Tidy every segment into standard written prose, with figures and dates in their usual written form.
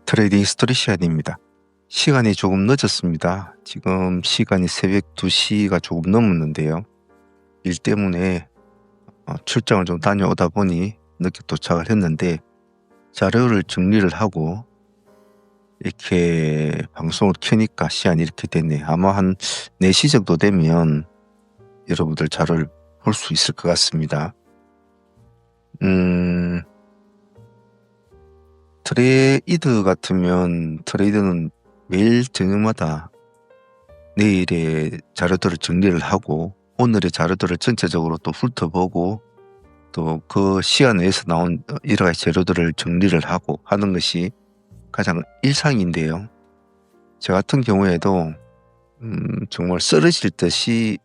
트레이딩 스토리 시간입니다. 시간이 조금 늦었습니다. 지금 시간이 새벽 2시가 조금 넘었는데요. 일 때문에 출장을 좀 다녀오다 보니 늦게 도착을 했는데 자료를 정리를 하고 이렇게 방송을 켜니까 시간이 이렇게 됐네. 아마 한 4시 정도 되면 여러분들 자료를 볼 수 있을 것 같습니다. 트레이드 같으면 트레이드는 매일 저녁마다 내일의 자료들을 정리를 하고 오늘의 자료들을 전체적으로 또 훑어보고 또 그 시간 내에서 나온 여러 가지 재료들을 정리를 하고 하는 것이 가장 일상인데요. 저 같은 경우에도 정말 쓰러질 듯이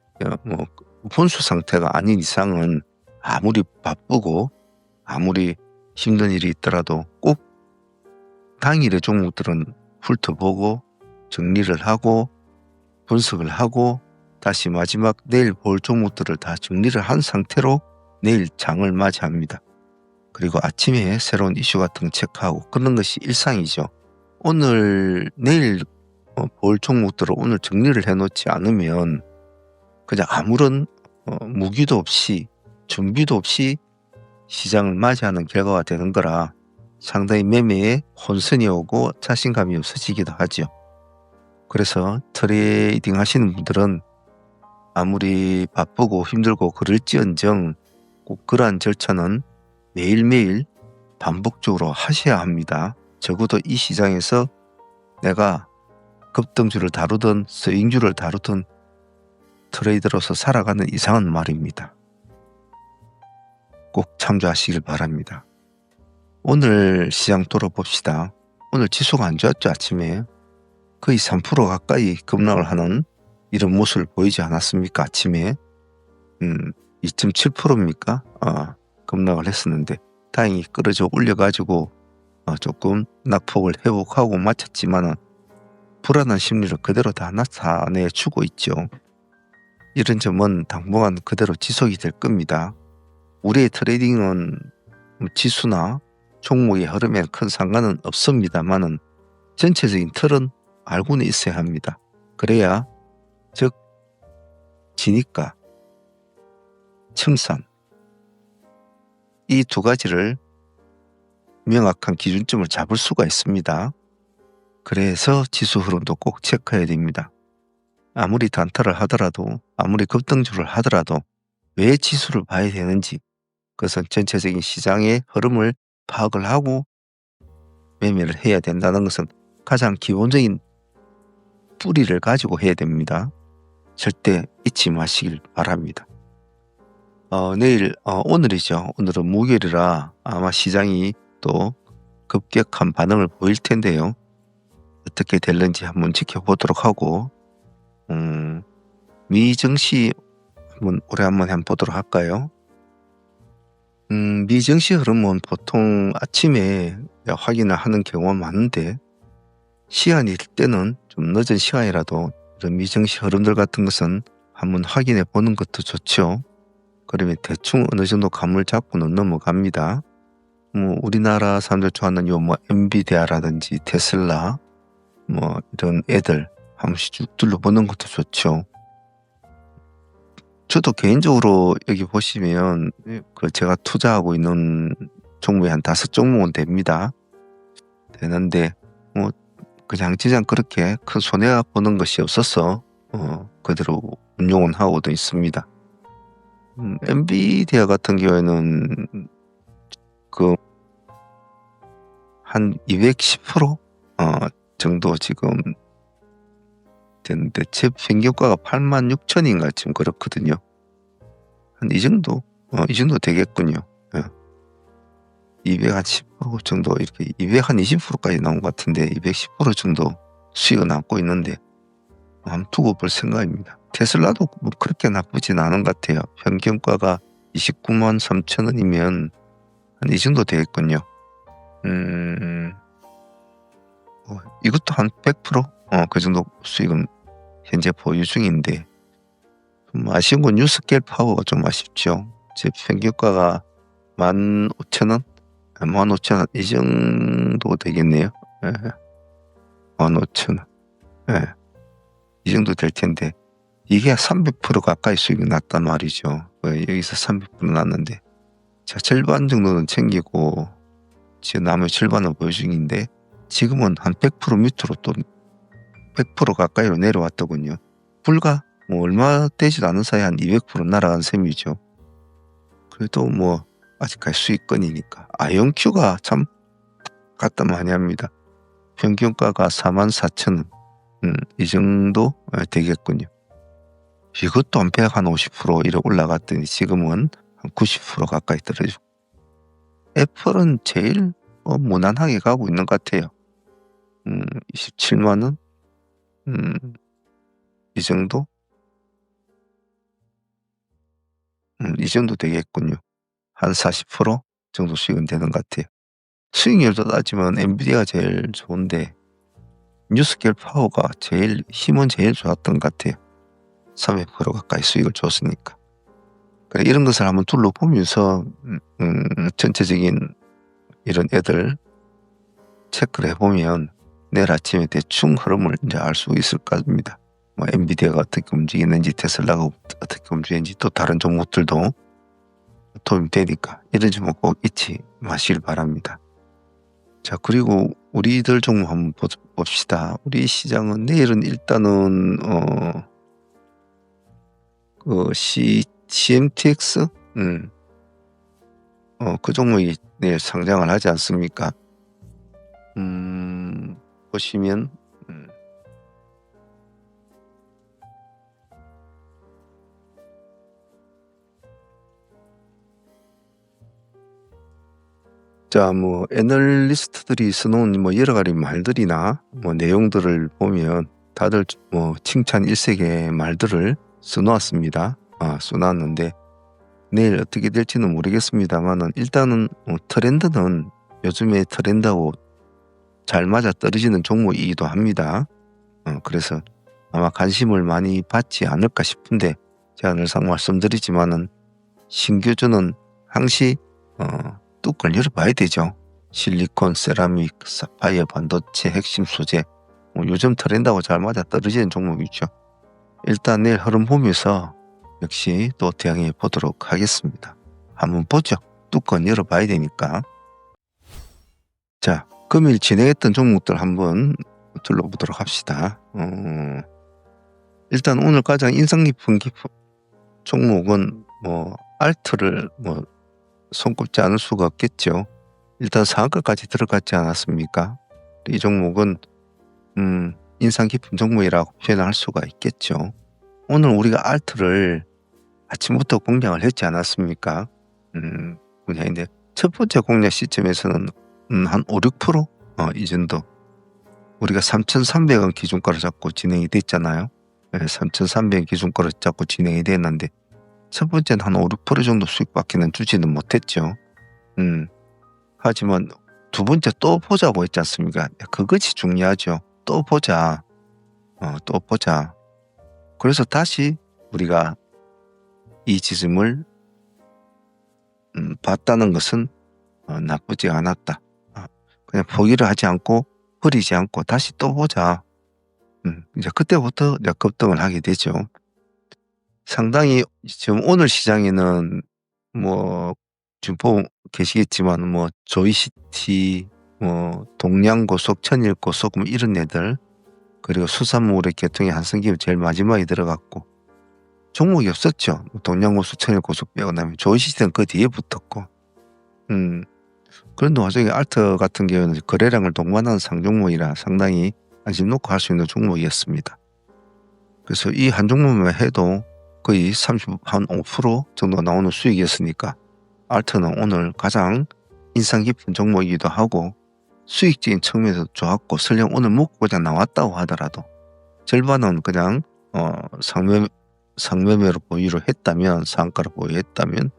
혼수 상태가 아닌 이상은 아무리 바쁘고 아무리 힘든 일이 있더라도 꼭 당일의 종목들은 훑어보고 정리를 하고 분석을 하고 다시 마지막 내일 볼 종목들을 다 정리를 한 상태로 내일 장을 맞이합니다. 그리고 아침에 새로운 이슈 같은 거 체크하고 그런 것이 일상이죠. 내일 볼 종목들을 오늘 정리를 해놓지 않으면 그냥 아무런 무기도 없이 준비도 없이 시장을 맞이하는 결과가 되는 거라 상당히 매매에 혼선이 오고 자신감이 없어지기도 하죠. 그래서 트레이딩 하시는 분들은 아무리 바쁘고 힘들고 그럴지언정 꼭 그러한 절차는 매일매일 반복적으로 하셔야 합니다. 적어도 이 시장에서 내가 급등주를 다루든 스윙주를 다루든 트레이더로서 살아가는 이상은 말입니다. 꼭 참조하시길 바랍니다. 오늘 시장 돌아봅시다. 오늘 지수가 안 좋았죠. 아침에 거의 3% 가까이 급락을 하는 이런 모습을 보이지 않았습니까? 아침에 2.7%입니까? 급락을 했었는데 다행히 끌어져 올려가지고 조금 낙폭을 회복하고 마쳤지만 불안한 심리를 그대로 다 나타내주고 있죠. 이런 점은 당분간 그대로 지속이 될 겁니다. 우리의 트레이딩은 지수나 종목의 흐름에 큰 상관은 없습니다만은 전체적인 틀은 알고는 있어야 합니다. 그래야 즉 진입가, 청산 이 두 가지를 명확한 기준점을 잡을 수가 있습니다. 그래서 지수 흐름도 꼭 체크해야 됩니다. 아무리 단타를 하더라도 아무리 급등주를 하더라도 왜 지수를 봐야 되는지 그것은 전체적인 시장의 흐름을 파악을 하고 매매를 해야 된다는 것은 가장 기본적인 뿌리를 가지고 해야 됩니다. 절대 잊지 마시길 바랍니다. 오늘이죠. 오늘은 목요일이라 아마 시장이 또 급격한 반응을 보일 텐데요. 어떻게 될는지 한번 지켜보도록 하고 미 증시 한번 보도록 할까요? 미 증시 흐름은 보통 아침에 확인을 하는 경우가 많은데 시간이 될 때는 좀 늦은 시간이라도 이런 미 증시 흐름들 같은 것은 한번 확인해 보는 것도 좋죠. 그러면 대충 어느 정도 감을 잡고는 넘어갑니다. 우리나라 사람들 좋아하는 엔비디아라든지 테슬라 이런 애들 한 번씩 쭉 둘러보는 것도 좋죠. 저도 개인적으로 여기 보시면 제가 투자하고 있는 종목이 한 5종목은 됩니다. 되는데 그냥 그렇게 큰 손해가 보는 것이 없어서 그대로 운용은 하고도 있습니다. 엔비디아 같은 경우에는 한 210% 정도 지금 됐는데 제 평균가가 86,000인가 지금 그렇거든요. 한 이 정도 되겠군요. 210% 정도 이렇게 220%까지 나온 것 같은데 210% 정도 수익을 남고 있는데 한번 두고 볼 생각입니다. 테슬라도 그렇게 나쁘진 않은 것 같아요. 평균가가 29만 3천 원이면 한 이 정도 되겠군요. 이것도 한 100%? 그 정도 수익은 현재 보유 중인데 좀 아쉬운 건 뉴스케일 파워가 좀 아쉽죠. 제 평균가가 15,000원? 15,000원 이 정도 되겠네요. 예. 15,000원. 예. 이 정도 될 텐데 이게 300% 가까이 수익이 났단 말이죠. 여기서 300% 났는데 자 절반 정도는 챙기고 지금 나머지 절반은 보유 중인데 지금은 한 100% 밑으로 또 100% 가까이로 내려왔더군요. 불과 뭐 얼마 되지도 않은 사이에 한 200% 날아간 셈이죠. 그래도 뭐 아직까지 수익권이니까. 아이온큐가 참 갖다 많이 합니다. 평균가가 44,000원. 이 정도 되겠군요. 이것도 한 150% 이렇게 올라갔더니 지금은 한 90% 가까이 떨어지고. 애플은 제일 무난하게 가고 있는 것 같아요. 27만 원? 이 정도? 이 정도 되겠군요. 한 40% 정도 수익은 되는 것 같아요. 수익률도 따지면 엔비디아가 제일 좋은데 뉴스케일 파워가 힘은 제일 좋았던 것 같아요. 300% 가까이 수익을 줬으니까. 그래, 이런 것을 한번 둘러보면서 전체적인 이런 애들 체크를 해보면 내일 아침에 대충 흐름을 이제 알 수 있을 겁니다. 뭐 엔비디아가 어떻게 움직이는지, 테슬라가 어떻게 움직이는지, 또 다른 종목들도 도움이 되니까 이런 종목 꼭 잊지 마시길 바랍니다. 자, 그리고 우리들 종목 한번 봅시다. 우리 시장은 내일은 일단은 CMTX 그 종목이 내일 상장을 하지 않습니까? 보시면 자, 뭐 애널리스트들이 써놓은 뭐 여러 가지 말들이나 뭐 내용들을 보면 다들 뭐 칭찬 일색의 말들을 써놓았습니다. 써놨는데 내일 어떻게 될지는 모르겠습니다만은 일단은 트렌드는 요즘에 트렌드하고 잘 맞아 떨어지는 종목이기도 합니다. 그래서 아마 관심을 많이 받지 않을까 싶은데 제가 늘상 말씀드리지만은 신규주는 항시 뚜껑을 열어봐야 되죠. 실리콘, 세라믹, 사파이어, 반도체, 핵심 소재 요즘 트렌드하고 잘 맞아 떨어지는 종목이죠. 일단 내일 흐름 보면서 역시 또 대응해 보도록 하겠습니다. 한번 보죠. 뚜껑 열어봐야 되니까. 자, 금일 진행했던 종목들 한번 둘러보도록 합시다. 일단 오늘 가장 인상 깊은 종목은 뭐 알트를 뭐 손꼽지 않을 수가 없겠죠. 일단 상한가까지 들어갔지 않았습니까? 이 종목은 인상 깊은 종목이라고 표현할 수가 있겠죠. 오늘 우리가 알트를 아침부터 공략을 했지 않았습니까? 분야인데 첫 번째 공략 시점에서는 한 5, 6% 이 정도. 우리가 3,300원 기준가로 잡고 진행이 됐잖아요. 3,300원 기준가로 잡고 진행이 됐는데 첫 번째는 한 5, 6% 정도 수익밖에는 주지는 못했죠. 하지만 두 번째 또 보자고 했지 않습니까? 그것이 중요하죠. 또 보자. 또 보자. 그래서 다시 우리가 이 지점을 봤다는 것은 나쁘지 않았다. 그냥 포기를 하지 않고 버리지 않고 다시 또 보자. 이제 그때부터 이제 급등을 하게 되죠. 상당히 지금 오늘 시장에는 뭐 지금 보고 계시겠지만 뭐 조이시티, 뭐 동양고속, 천일고속 뭐 이런 애들, 그리고 수산물의 계통의 한성기업 제일 마지막에 들어갔고 종목이 없었죠. 동양고속, 천일고속 빼고 나면 조이시티는 그 뒤에 붙었고. 그런데 와중에 알트 같은 경우는 거래량을 동반하는 상종목이라 상당히 관심 놓고 할 수 있는 종목이었습니다. 그래서 이 한 종목만 해도 거의 5% 정도 나오는 수익이었으니까 알트는 오늘 가장 인상 깊은 종목이기도 하고 수익적인 측면에서 좋았고, 설령 오늘 먹고자 나왔다고 하더라도 절반은 그냥 상매매로 보유를 했다면, 상가로 보유했다면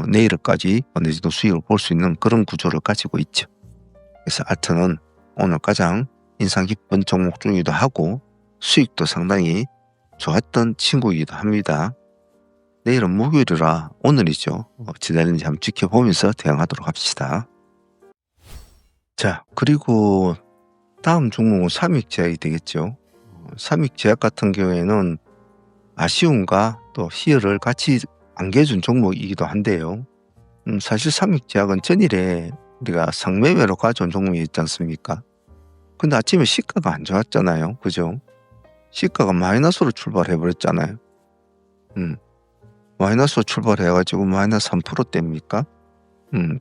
내일까지 어느 정도 수익을 볼 수 있는 그런 구조를 가지고 있죠. 그래서 알트는 오늘 가장 인상 깊은 종목 중이기도 하고 수익도 상당히 좋았던 친구이기도 합니다. 내일은 목요일이라 오늘이죠. 지내는지 한번 지켜보면서 대응하도록 합시다. 자, 그리고 다음 종목은 삼익제약이 되겠죠. 삼익제약 같은 경우에는 아쉬움과 또 희열을 같이 안겨준 종목이기도 한데요. 사실 삼익제약은 전일에 우리가 상매매로 가져온 종목이 있지 않습니까? 근데 아침에 시가가 안 좋았잖아요. 그죠? 시가가 마이너스로 출발해 버렸잖아요. 마이너스로 출발해가지고 마이너스 3%대입니까?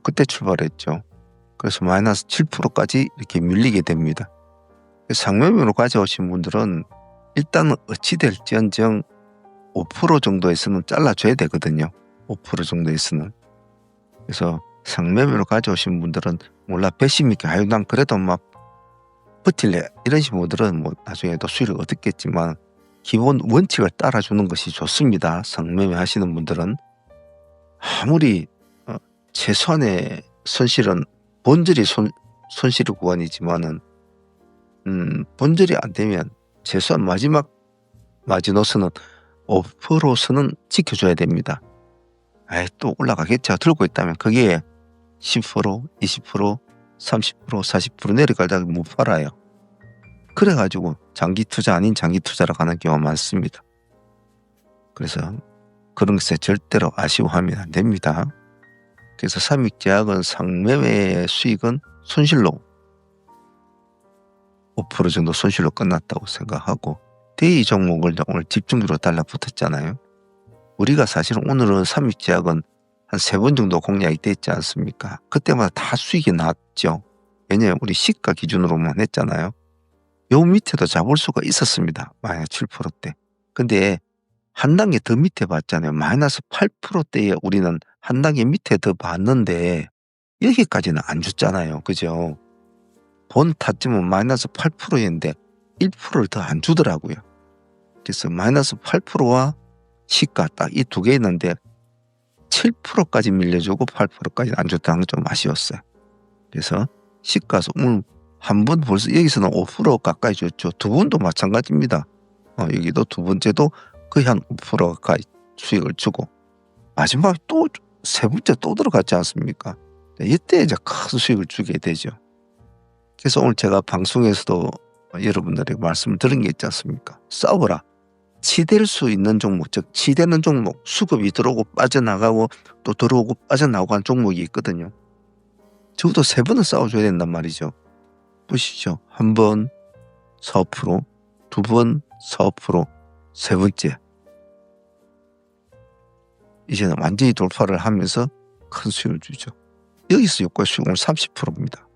그때 출발했죠. 그래서 마이너스 7%까지 이렇게 밀리게 됩니다. 상매매로 가져오신 분들은 일단은 어찌 될지언정 5% 정도에서는 잘라줘야 되거든요. 5% 정도에서는. 그래서 상매매로 가져오신 분들은 몰라 배심 있게 아유 난 그래도 막 버틸래 이러신 분들은 뭐 나중에도 수익을 얻겠지만 기본 원칙을 따라주는 것이 좋습니다. 상매매 하시는 분들은. 아무리 최소한의 손실은 본질이 손실의 구간이지만은 본질이 안 되면 최소한 마지막 마지노선은 5%선은 지켜줘야 됩니다. 아이 또 올라가겠죠. 들고 있다면 거기에 10%, 20%, 30%, 40% 내려가다가 못 팔아요. 그래가지고 장기 투자 아닌 장기 투자로 가는 경우가 많습니다. 그래서 그런 것에 절대로 아쉬워하면 안 됩니다. 그래서 삼익제약은 상매매 수익은 손실로 5% 정도 손실로 끝났다고 생각하고 대이 종목을 오늘 집중적으로 달라붙었잖아요. 우리가 사실은 오늘은 삼익제약은 한 3번 정도 공략이 됐지 않습니까? 그때마다 다 수익이 났죠. 왜냐하면 우리 시가 기준으로만 했잖아요. 요 밑에도 잡을 수가 있었습니다. 마이너스 7%대. 근데 한 단계 더 밑에 봤잖아요. 마이너스 8%대에 우리는 한 단계 밑에 더 봤는데 여기까지는 안 줬잖아요. 그죠? 본 타점은 마이너스 8%였는데 1%를 더 안 주더라고요. 그래서 마이너스 8%와 시가 딱 이 두 개 있는데 7%까지 밀려주고 8%까지 안 줬다는 건 좀 아쉬웠어요. 그래서 시가서 오늘 한 번 벌써 여기서는 5% 가까이 줬죠. 두 번도 마찬가지입니다. 여기도 두 번째도 거의 한 5% 가까이 수익을 주고 마지막에 또 세 번째 또 들어갔지 않습니까? 이때 이제 큰 수익을 주게 되죠. 그래서 오늘 제가 방송에서도 여러분들에게 말씀을 드린 게 있지 않습니까? 싸워라. 치댈 수 있는 종목, 즉 치대는 종목, 수급이 들어오고 빠져나가고 또 들어오고 빠져나가고 한 종목이 있거든요. 적어도 3번은 싸워줘야 된단 말이죠. 보시죠. 한 번 4%, 두 번 4%, 세 번째. 이제는 완전히 돌파를 하면서 큰 수익을 주죠. 여기서 요가 수익 오늘 30%입니다.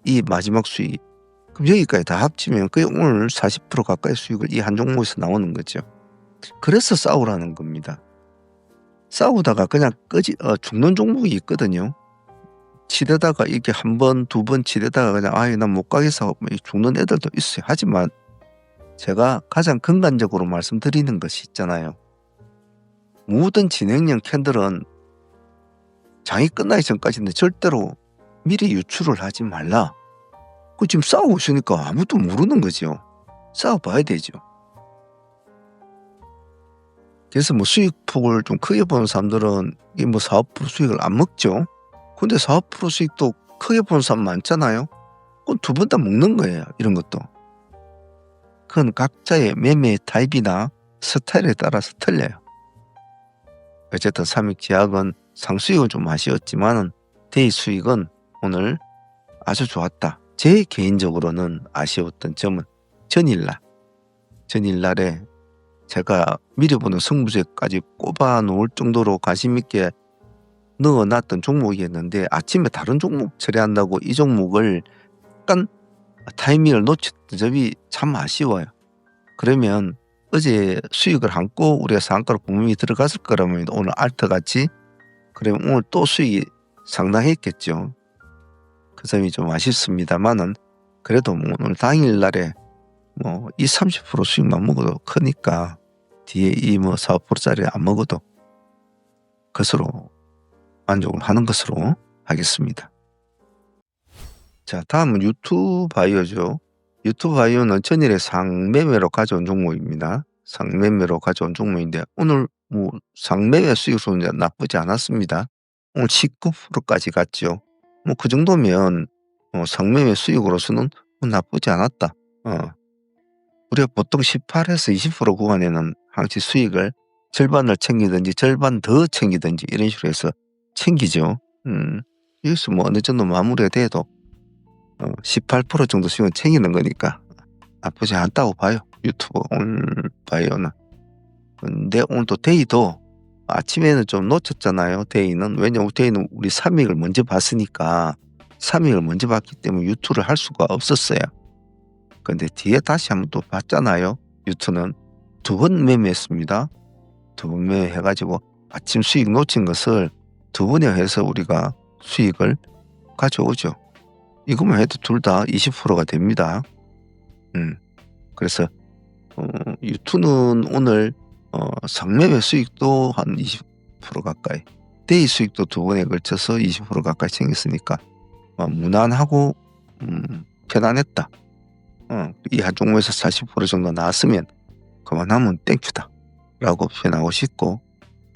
이 마지막 수익. 그럼 여기까지 다 합치면 거의 오늘 40% 가까이 수익을 이 한 종목에서 나오는 거죠. 그래서 싸우라는 겁니다. 싸우다가 그냥 죽는 종목이 있거든요. 치대다가 이렇게 한 번, 두 번 치대다가 그냥 아유 난 못 가겠어 죽는 애들도 있어요. 하지만 제가 가장 근간적으로 말씀드리는 것이 있잖아요. 모든 진행형 캔들은 장이 끝나기 전까지는 절대로 미리 유출을 하지 말라. 그 지금 싸우고 있으니까 아무도 모르는 거죠. 싸워봐야 되죠. 그래서 뭐 수익폭을 좀 크게 보는 사람들은 이 뭐 4% 수익을 안 먹죠. 근데 4% 수익도 크게 보는 사람 많잖아요. 그건 두 번 다 먹는 거예요. 이런 것도. 그건 각자의 매매 타입이나 스타일에 따라서 틀려요. 어쨌든 삼익제약은 상수익은 좀 아쉬웠지만 대이 수익은 오늘 아주 좋았다. 제 개인적으로는 아쉬웠던 점은 전일날에 제가 미리 보는 승부제까지 꼽아 놓을 정도로 관심 있게 넣어놨던 종목이었는데 아침에 다른 종목 처리한다고 이 종목을 약간 타이밍을 놓쳤던 점이 참 아쉬워요. 그러면 어제 수익을 안고 우리가 상가로 분명히 들어갔을 거라면 오늘 알트같이 그러면 오늘 또 수익이 상당했겠죠. 그 점이 좀 아쉽습니다만은 그래도 뭐 오늘 당일날에 뭐 이 30% 수익만 먹어도 크니까 뒤에 이 뭐 4%짜리 안 먹어도 그것으로 만족을 하는 것으로 하겠습니다. 자, 다음은 유투바이오죠. 유투바이오는 전일에 상매매로 가져온 종목입니다. 상매매로 가져온 종목인데 오늘 뭐 상매매 수익으로는 나쁘지 않았습니다. 오늘 19%까지 갔죠. 뭐 그 정도면 상매매 수익으로서는 나쁘지 않았다. 우리가 보통 18에서 20% 구간에는 항시 수익을 절반을 챙기든지 절반 더 챙기든지 이런 식으로 해서 챙기죠. 여기서 뭐 어느 정도 마무리가 돼도 18% 정도 수익은 챙기는 거니까 나쁘지 않다고 봐요. 유튜브 오늘 바이오는. 근데 오늘 또 데이도 아침에는 좀 놓쳤잖아요. 데이는. 왜냐면 데이는 우리 3익을 먼저 봤으니까 3익을 먼저 봤기 때문에 유튜를 할 수가 없었어요. 근데 뒤에 다시 한번 또 봤잖아요. 유튜는 2번 매매했습니다. 2번 매매해가지고 아침 수익 놓친 것을 2번에 해서 우리가 수익을 가져오죠. 이것만 해도 둘 다 20%가 됩니다. 그래서 유튜는 오늘 상매매 수익도 한 20% 가까이, 데이 수익도 2번에 걸쳐서 20% 가까이 챙겼으니까 무난하고 편안했다. 이 한 종목에서 40% 정도 나왔으면 그만하면 땡큐다 라고 표현하고 싶고,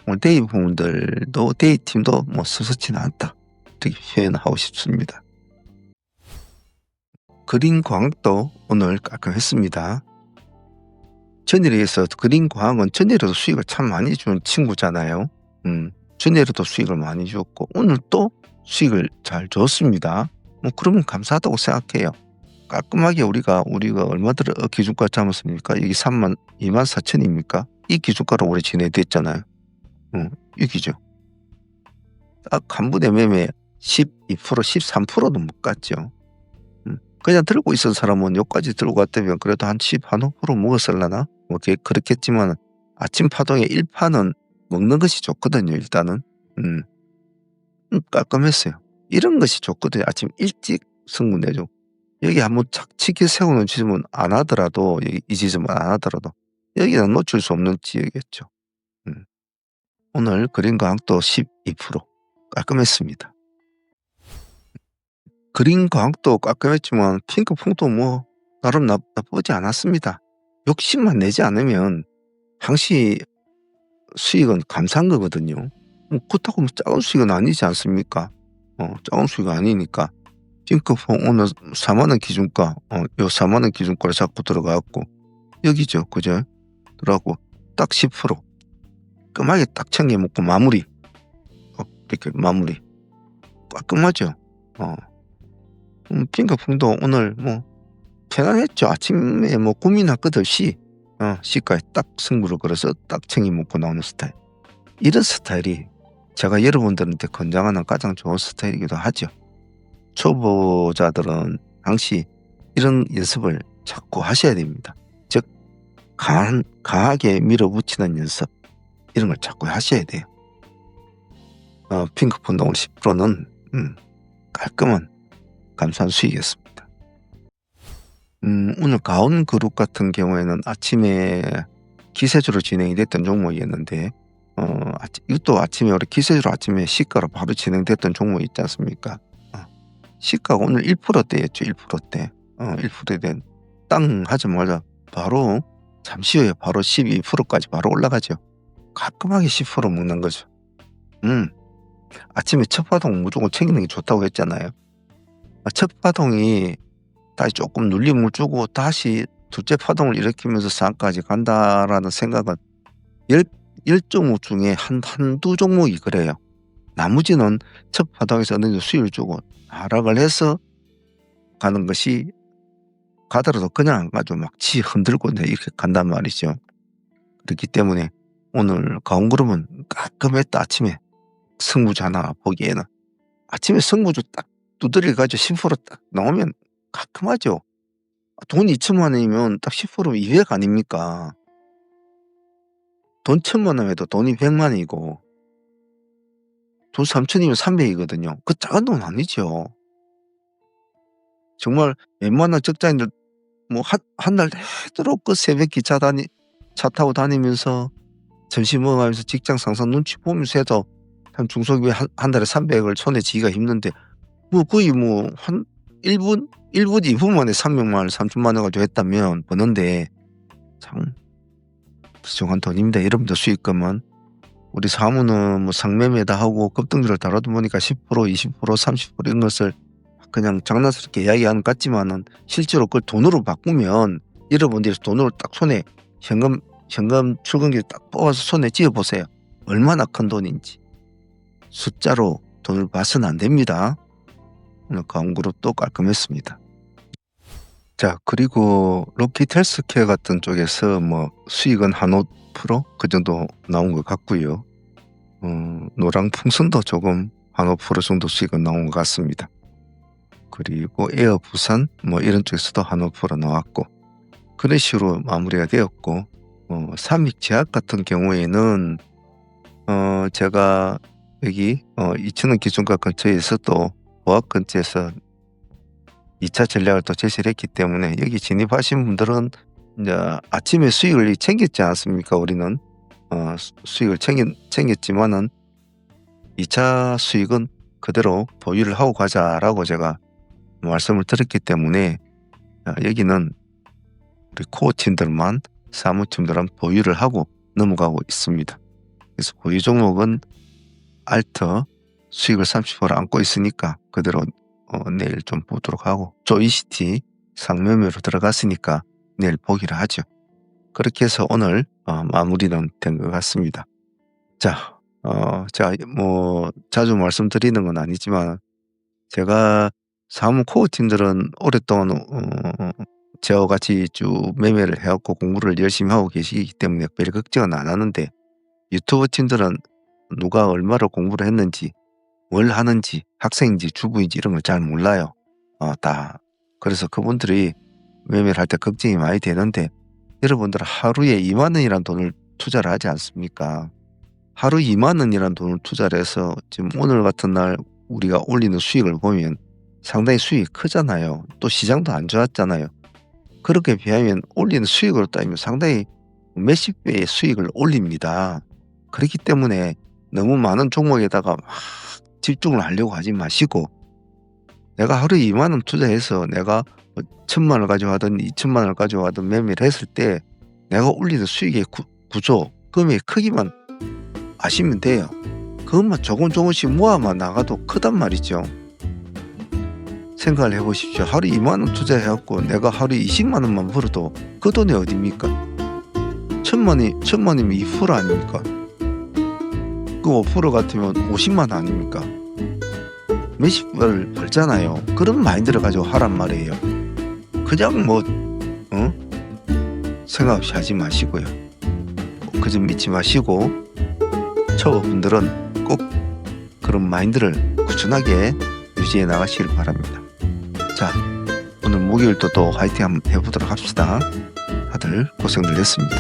오늘 데이 부분들도 데이 팀도 뭐 섭섭치는 않다 이렇게 표현하고 싶습니다. 그린광학도 오늘 깔끔했습니다. 전일에서 그린광학은 전일에도 수익을 참 많이 준 친구잖아요. 전일에도 수익을 많이 줬고 오늘 또 수익을 잘 줬습니다. 뭐 그러면 감사하다고 생각해요. 깔끔하게 우리가 얼마들을 기준가 잡았습니까? 여기 24,000입니까? 이 기준가로 오래 진행됐잖아요. 여기죠. 딱 한 분의 매매 12%, 13%도 못 갔죠. 그냥 들고 있던 사람은 여기까지 들고 갔다면 그래도 한 15% 먹었을라나? 뭐 그렇겠지만 아침 파동에 1파는 먹는 것이 좋거든요. 일단은. 깔끔했어요. 이런 것이 좋거든요. 아침 일찍 승부 내죠. 여기 한번 착지게 세우는 지점은 안 하더라도, 이 지점은 안 하더라도 여기는 놓칠 수 없는 지역이었죠. 오늘 그린광학도 12% 깔끔했습니다. 그린광학도 깔끔했지만 핑크퐁도 뭐 나름 나쁘지 않았습니다. 욕심만 내지 않으면 항시 수익은 감사한 거거든요. 그렇다고 작은 수익은 아니지 않습니까? 작은 수익은 아니니까 핑크퐁 오늘 4만원 기준가, 요 4만원 기준가로 자꾸 들어가고 여기죠, 그죠? 들어가고 딱 10% 깔끔하게 딱 챙겨 먹고 마무리. 이렇게 마무리 깔끔하죠. 핑크퐁도 오늘 뭐 편안했죠. 아침에 뭐 고민할 것 없이 시가에 딱 승부를 걸어서 딱 챙겨 먹고 나오는 스타일. 이런 스타일이 제가 여러분들한테 권장하는 가장 좋은 스타일이기도 하죠. 초보자들은 항시 이런 연습을 자꾸 하셔야 됩니다. 즉 강하게 밀어붙이는 연습, 이런 걸 자꾸 하셔야 돼요. 핑크퐁도 오늘 10%는 깔끔한 감사한 수익이었습니다. 오늘 가온그룹 같은 경우에는 아침에 기세주로 진행이 됐던 종목이었는데 이것도 아침에 우리 기세주로 아침에 시가로 바로 진행됐던 종목이 있지 않습니까? 시가가 오늘 1%대였죠. 1%대. 1%대 땅 하자마자 바로 잠시 후에 바로 12%까지 바로 올라가죠. 깔끔하게 10% 먹는 거죠. 아침에 첫 파동 무조건 챙기는 게 좋다고 했잖아요. 첫 파동이 다시 조금 눌림을 주고 다시 둘째 파동을 일으키면서 상까지 간다라는 생각은 10종목 중에 한두 종목이 그래요. 나머지는 첫 파동에서 어느 정도 수익을 주고 하락을 해서 가는 것이, 가더라도 그냥 안 가죠. 막 지 흔들고 이렇게 간단 말이죠. 그렇기 때문에 오늘 가온그룹은 깔끔했다. 아침에 승부주 하나 보기에는. 아침에 승부주 딱 두드려 가지고 10%딱 나오면 깔끔하죠. 돈 2천만 원이면 딱 10%면 200 아닙니까? 돈 1,000만 원 해도 돈이 100만 원이고 돈 3천이면 300이거든요. 그 작은 돈 아니죠. 정말 웬만한 적자인들 뭐 한 달 내도록 그 새벽 기차 타고 다니면서 점심 먹으면서 직장 상사 눈치 보면서 해도 참 중소기업이 한 달에 300을 손에 쥐기가 힘든데 뭐 거의 뭐 한 1분 2분 만에 300만 원, 3천만 원 가지고 했다면 버는데 참 부정한 돈입니다. 여러분들 수익금은. 우리 사무는 뭐 상매매다 하고 급등주를 다루다 보니까 10%, 20%, 30% 이런 것을 그냥 장난스럽게 이야기하는 것 같지만은 실제로 그걸 돈으로 바꾸면 여러분들이 돈으로 딱 손에 현금 출금기를 딱 뽑아서 손에 쥐어 보세요. 얼마나 큰 돈인지. 숫자로 돈을 봐서는 안 됩니다. 오늘 광고로 깔끔했습니다. 자, 그리고 럭키드 헬스케어 같은 쪽에서 뭐 수익은 한 5% 그 정도 나온 것 같고요. 노랑풍선도 조금 한 5% 정도 수익은 나온 것 같습니다. 그리고 에어 부산 뭐 이런 쪽에서도 한 5% 나왔고, 그런 식으로 마무리가 되었고, 삼익제약 같은 경우에는 제가 여기 2,000원 기준가 근처에서 또 보합 근처에서 2차 전략을 또 제시를 했기 때문에 여기 진입하신 분들은 이제 아침에 수익을 챙겼지 않습니까? 우리는 수익을 챙겼지만은 2차 수익은 그대로 보유를 하고 가자라고 제가 말씀을 드렸기 때문에 여기는 우리 코어 팀들만, 사무팀들은 보유를 하고 넘어가고 있습니다. 그래서 보유 종목은 알트 수익을 30% 안고 있으니까 그대로 내일 좀 보도록 하고, 조이시티 상매매로 들어갔으니까 내일 보기를 하죠. 그렇게 해서 오늘 마무리는 된 것 같습니다. 자, 제가 뭐 자주 말씀드리는 건 아니지만 제가 사무 코어 팀들은 오랫동안 저와 같이 쭉 매매를 해왔고 공부를 열심히 하고 계시기 때문에 별 걱정은 안 하는데, 유튜브 팀들은 누가 얼마를 공부를 했는지, 뭘 하는지, 학생인지 주부인지 이런 걸 잘 몰라요. 그래서 그분들이 매매를 할 때 걱정이 많이 되는데, 여러분들 하루에 2만 원이라는 돈을 투자를 하지 않습니까? 하루 2만 원이라는 돈을 투자를 해서 지금 오늘 같은 날 우리가 올리는 수익을 보면 상당히 수익이 크잖아요. 또 시장도 안 좋았잖아요. 그렇게 비하면 올리는 수익으로 따지면 상당히 몇십 배의 수익을 올립니다. 그렇기 때문에 너무 많은 종목에다가 막 집중을 하려고 하지 마시고, 내가 하루에 2만 원 투자해서 내가 1,000만 원을 가지고 하든 2,000만 원을 가지고 하든 매매를 했을 때 내가 올리는 수익의 구조, 금액의 크기만 아시면 돼요. 그것만 조금씩 모아만 나가도 크단 말이죠. 생각을 해보십시오. 하루 2만 원 투자해갖고 내가 하루에 20만 원만 벌어도 그 돈이 어딥니까? 1,000만 원이면 2% 아닙니까? 그 5% 같으면 50만 원 아닙니까? 몇십 배를 벌잖아요. 그런 마인드를 가지고 하란 말이에요. 그냥 생각 없이 하지 마시고요. 그 점 믿지 마시고, 초보분들은 꼭 그런 마인드를 꾸준하게 유지해 나가시길 바랍니다. 자, 오늘 목요일도 또 화이팅 한번 해보도록 합시다. 다들 고생들 했습니다.